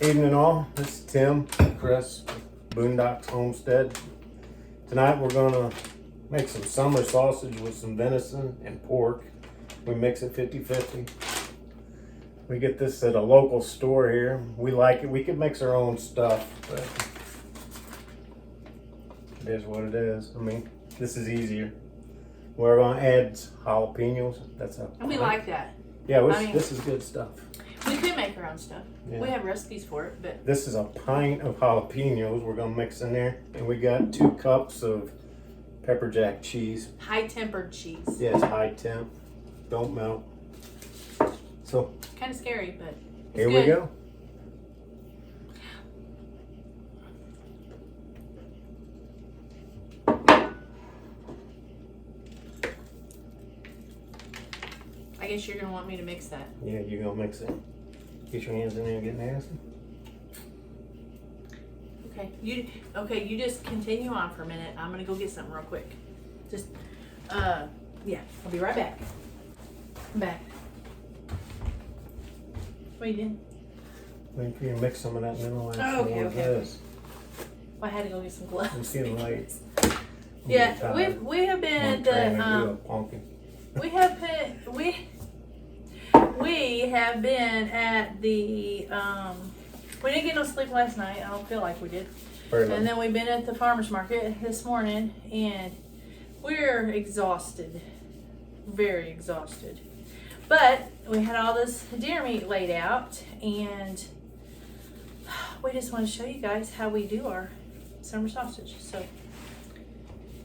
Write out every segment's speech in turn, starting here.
Evening all, this is Tim, Chris, Boondocks Homestead. Tonight we're gonna make some summer sausage with some venison and pork. We mix it 50-50. We get this at a local store here. We like it. We could mix our own stuff, but it is what it is. I mean, this is easier. We're gonna add jalapenos. And we like that. Yeah, this is good stuff. We could make our own stuff. Yeah. We have recipes for it, but This is a pint of jalapenos we're gonna mix in there, and we got 2 cups of pepper jack cheese. high tempered cheese. Yes, high temp, don't melt. So Kind of scary, but it's here good. we go. I guess you're gonna want me to mix that. Yeah, you're gonna mix it. Get your hands in there and get nasty. Okay, you just continue on for a minute. I'm gonna go get something real quick. Just yeah, I'll be right back. I'm back. What are you doing? Waiting for you to mix some of that, and then I'll add Oh, some okay, more of okay. this. Well, I had to go get some gloves. I'm feeling late. Yeah, we have been at the we have been at the we didn't get no sleep last night. I don't feel like we did. And then we've been at the farmer's market this morning, and we're exhausted, very exhausted. But we had all this deer meat laid out, and we just want to show you guys how we do our summer sausage.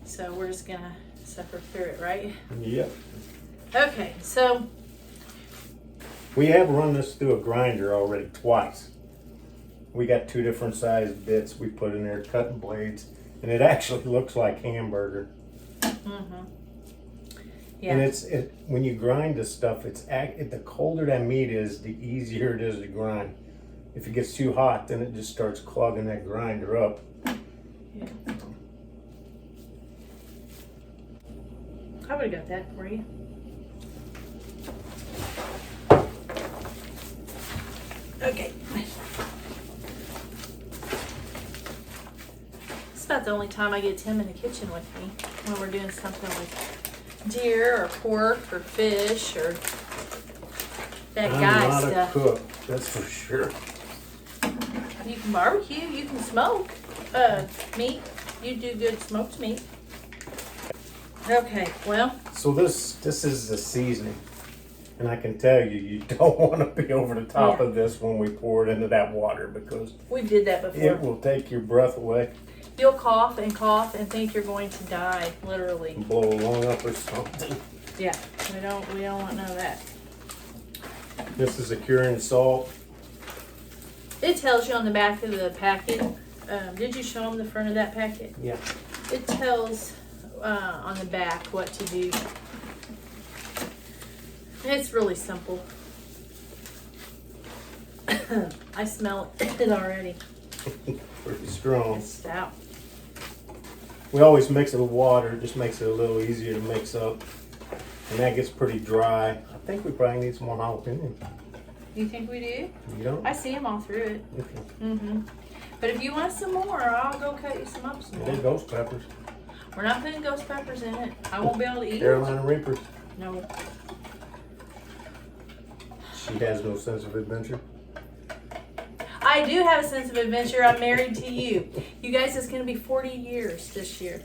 So we're just gonna suffer through it, right? Yep. Okay, so We have run this through a grinder already twice. We got 2 different sized bits we put in there, cutting blades, and it actually looks like hamburger. yeah, And when you grind this stuff, the colder that meat is, the easier it is to grind. If it gets too hot, then it just starts clogging that grinder up. yeah. I would have got that for you. Okay. It's about the only time I get Tim in the kitchen with me when we're doing something with deer or pork or fish or that guy I'm not stuff. a cook, that's for sure. You can barbecue, you can smoke meat. You do good smoked meat. Okay, well. So this is the seasoning. And I can tell you, you don't want to be over the top of this when we pour it into that water, because We did that before. it will take your breath away You'll cough and think you're going to die, literally. and blow a lung up or something. Yeah, we don't want none of that. This is a curing salt. It tells you on the back of the packet. Did you show them the front of that packet? Yeah. It tells on the back what to do. It's really simple. I smell it already. Pretty strong. It's stout. We always mix it with water. It just makes it a little easier to mix up. And that gets pretty dry. I think we probably need some more jalapeno. You think we do? You don't? I see them all through it. Okay. But if you want some more, I'll go cut you some up some They're more. ghost peppers. We're not putting ghost peppers in it. I won't be able to eat it. Carolina Reapers. No. She has no sense of adventure. I do have a sense of adventure. I'm married to you. You guys, it's going to be 40 years this year.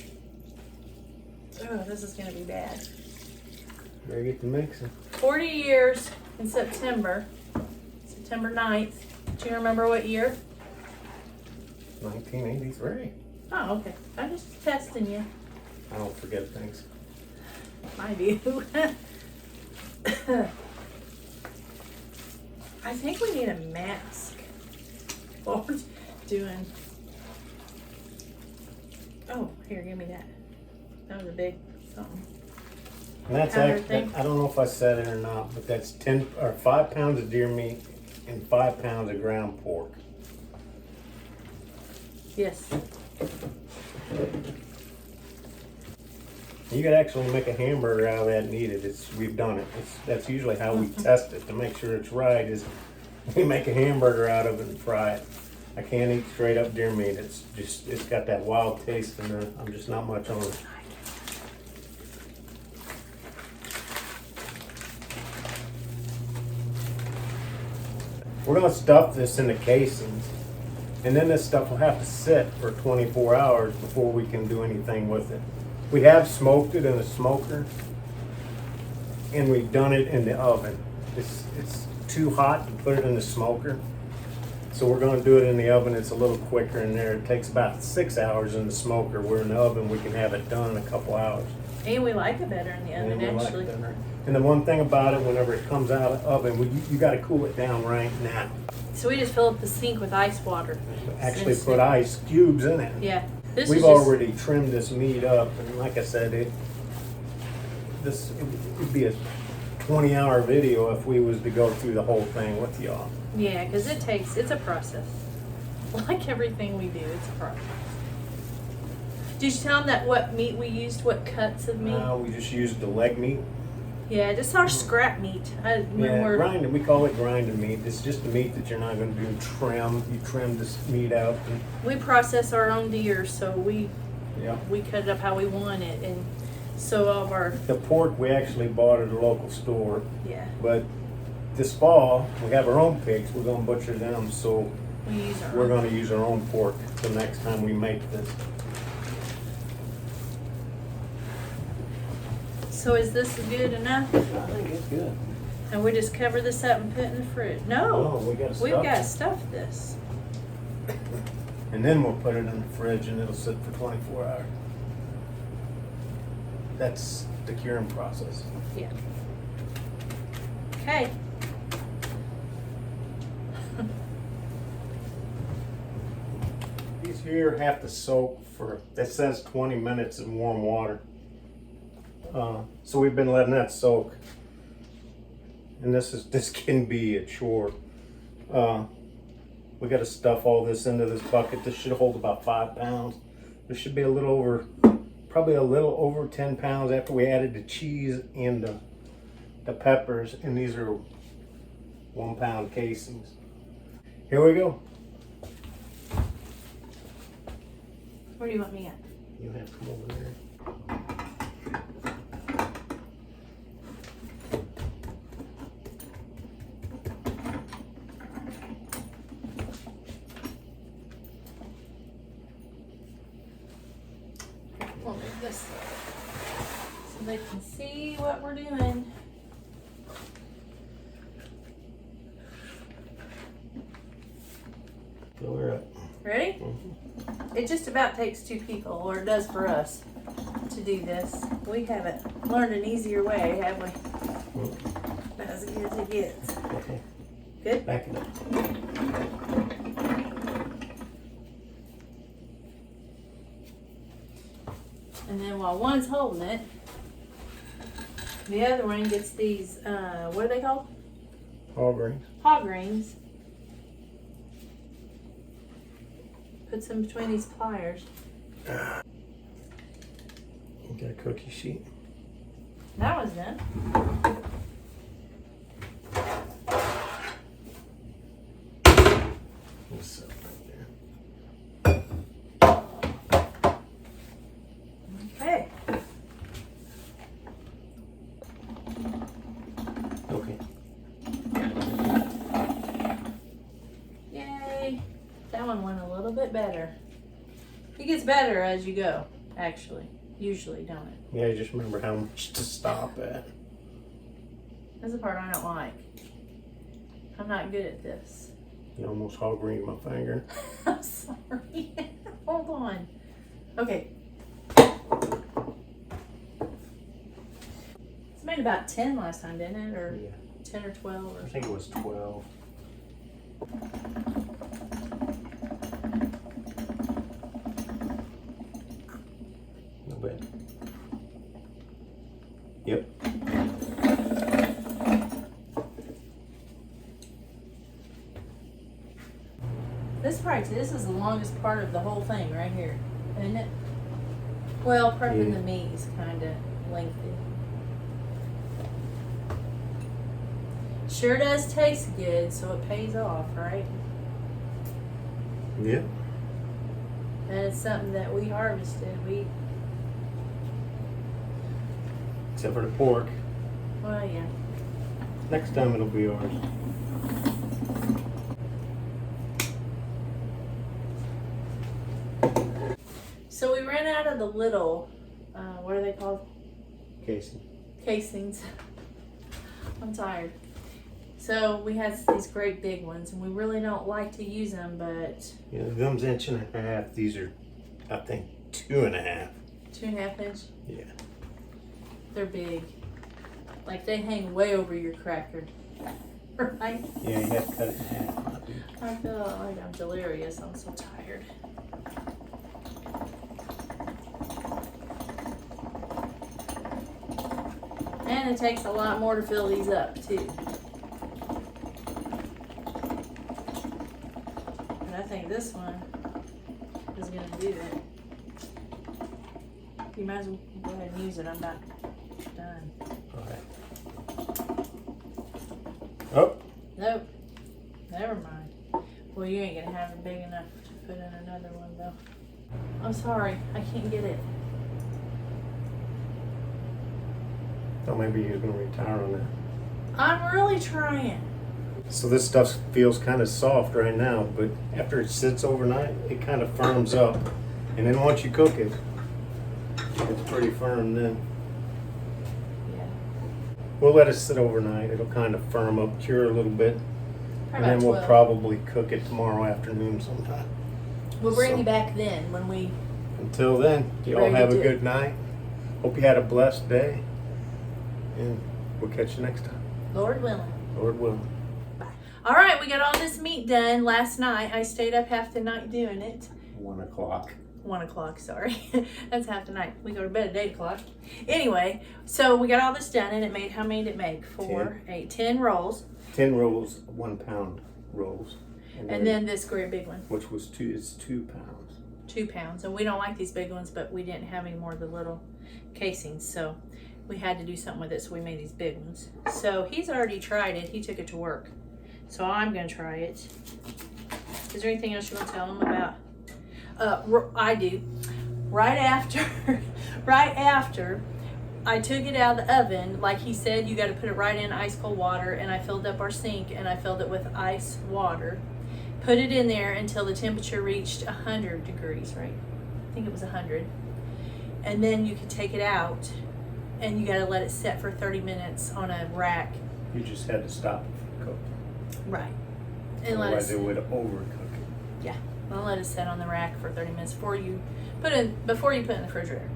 Oh, this is going to be bad. Better get the mixing. 40 years in September 9th. Do you remember what year? 1983. Oh, okay. I'm just testing you. I don't forget things. I do. I think we need a mask. What we're doing. Oh, here, give me that. That was a big something. And that's Powder actually, thing? I don't know if I said it or not, but that's 5 pounds of deer meat and 5 pounds of ground pork. Yes. You could actually make a hamburger out of that and eat it. We've done it. That's usually how we test it to make sure it's right. Is we make a hamburger out of it and fry it. I can't eat straight up deer meat. It's got that wild taste and I'm just not much on it. We're gonna stuff this in the casings, and then this stuff will have to sit for 24 hours before we can do anything with it. We have smoked it in a smoker, and we've done it in the oven. It's too hot to put it in the smoker, so we're gonna do it in the oven. It's a little quicker in there. It takes about 6 hours in the smoker. Where in the oven we can have it done in a couple hours. And we like it better in the oven, actually. And the one thing about it, whenever it comes out of the oven, you got to cool it down right now. So we just fill up the sink with ice water. Actually put ice cubes in it. Yeah. We've already trimmed this meat up, and like I said, it would be a 20-hour video if we was to go through the whole thing with y'all. Yeah, because it's a process. Like everything we do, it's a process. Did you tell them that what meat we used, what cuts of meat? We just used the leg meat. Yeah, just our scrap meat. Grinded. We call it grinded meat. It's just the meat that you're not going to do trim. You trim this meat out. We process our own deer, so we cut it up how we want it, and so all of our the pork we actually bought at a local store. Yeah. But this fall we have our own pigs. We're going to butcher them, so we're going to use our own pork the next time we make this. So is this good enough? I think it's good. And we just cover this up and put it in the fridge? No, we've got to stuff this. And then we'll put it in the fridge and it'll sit for 24 hours. That's the curing process. Yeah. Okay. These here have to soak for, it says 20 minutes in warm water. So we've been letting that soak, and this can be a chore. We got to stuff all this into this bucket. This should hold about 5 pounds. There should be probably a little over 10 pounds after we added the cheese and the peppers, and these are 1 pound casings. Here we go. Where do you want me at? You have to come over there. We'll move this so they can see what we're doing. Fill her up. Ready? Mm-hmm. It just about takes 2 people, or it does for us, to do this. We haven't learned an easier way, have we? Mm-hmm. As good as it gets. Okay. Good? Back it up. And then while one's holding it, the other one gets these, what are they called? Hog rings. Hog rings. Puts them between these pliers. You got a cookie sheet? That was done. Let's set it right there. Okay. Okay. Yay. That one went a little bit better. It gets better as you go, actually. Usually, don't it? Yeah, just remember how much to stop at. That's the part I don't like. I'm not good at this. You almost hog ringed my finger. I'm sorry. Hold on. Okay. It's made about 10 last time, didn't it? Or Yeah. 10 or 12 or I think it was 12. No bad. Yep. This is the longest part of the whole thing right here, isn't it? Well, prepping Yeah. the meat is kind of lengthy. sure does taste good, so it pays off, right? Yeah. And it's something that we harvested. Except for the pork. Well, yeah. Next time it'll be ours. So we ran out of the little, what are they called? Casey. Casings. I'm tired. So we had these great big ones, and we really don't like to use them, but... Yeah, them's 1.5 inches. These are, I think, 2.5. 2.5 inch? Yeah. They're big. Like, they hang way over your cracker. Right? Yeah, you have to cut it in half. I feel like I'm delirious. I'm so tired. And it takes a lot more to fill these up, too. But I think this one is going to do that. You might as well go ahead and use it. I'm not done. Alright. Oh, Nope. Never mind. Well, you ain't gonna have it big enough to put in another one, though. I'm sorry. I can't get it. thought maybe you was gonna retire on that. I'm really trying. So this stuff feels kind of soft right now, but after it sits overnight, it kind of firms up. And then once you cook it, it's pretty firm then. Yeah. We'll let it sit overnight. It'll kind of firm up, cure a little bit. And then we'll 12. probably cook it tomorrow afternoon sometime. We'll bring So- you back then when we... Until then, you all Ready to have a do. good night. Hope you had a blessed day. And we'll catch you next time. Lord willing. Lord willing. All right, we got all this meat done last night. I stayed up half the night doing it. 1 o'clock. 1 o'clock, sorry. That's half the night. We go to bed at 8 o'clock. Anyway, so we got all this done, and it made, how many did it make? 4, 8, 10 rolls. 10 rolls, 1 pound rolls. And then this great big one, which was it's 2 pounds. 2 pounds. And we don't like these big ones, but we didn't have any more of the little casings. So we had to do something with it, so we made these big ones. So he's already tried it. He took it to work. So I'm going to try it. Is there anything else you want to tell him about? I do. Right after I took it out of the oven, like he said, you got to put it right in ice cold water, and I filled up our sink and I filled it with ice water. Put it in there until the temperature reached 100 degrees, right? I think it was 100. And then you can take it out, and you got to let it set for 30 minutes on a rack. You just had to stop it from cooking. Right. And let Otherwise it, it would overcook it. yeah, I'll let it set on the rack for 30 minutes before you put it in the refrigerator.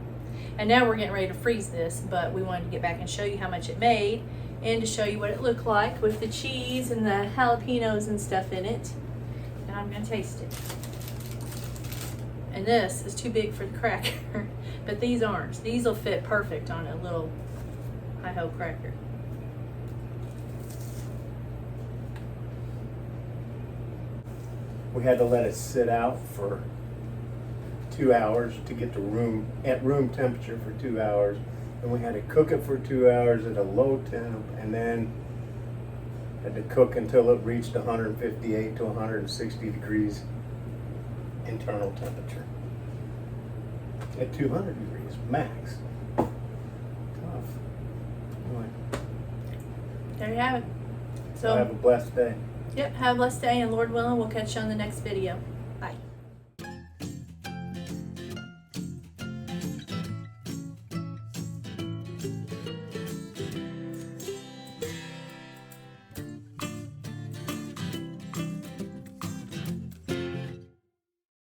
And now we're getting ready to freeze this, but we wanted to get back and show you how much it made and to show you what it looked like with the cheese and the jalapenos and stuff in it. And I'm going to taste it. And this is too big for the cracker, but these aren't. These will fit perfect on a little hi-ho cracker. We had to let it sit out for 2 hours to get to at room temperature for 2 hours. And we had to cook it for 2 hours at a low temp, and then had to cook until it reached 158 to 160 degrees internal temperature. At 200 degrees max. Tough. Anyway, There you have it. so have a blessed day. Yep, have a blessed day, and Lord willing, we'll catch you on the next video.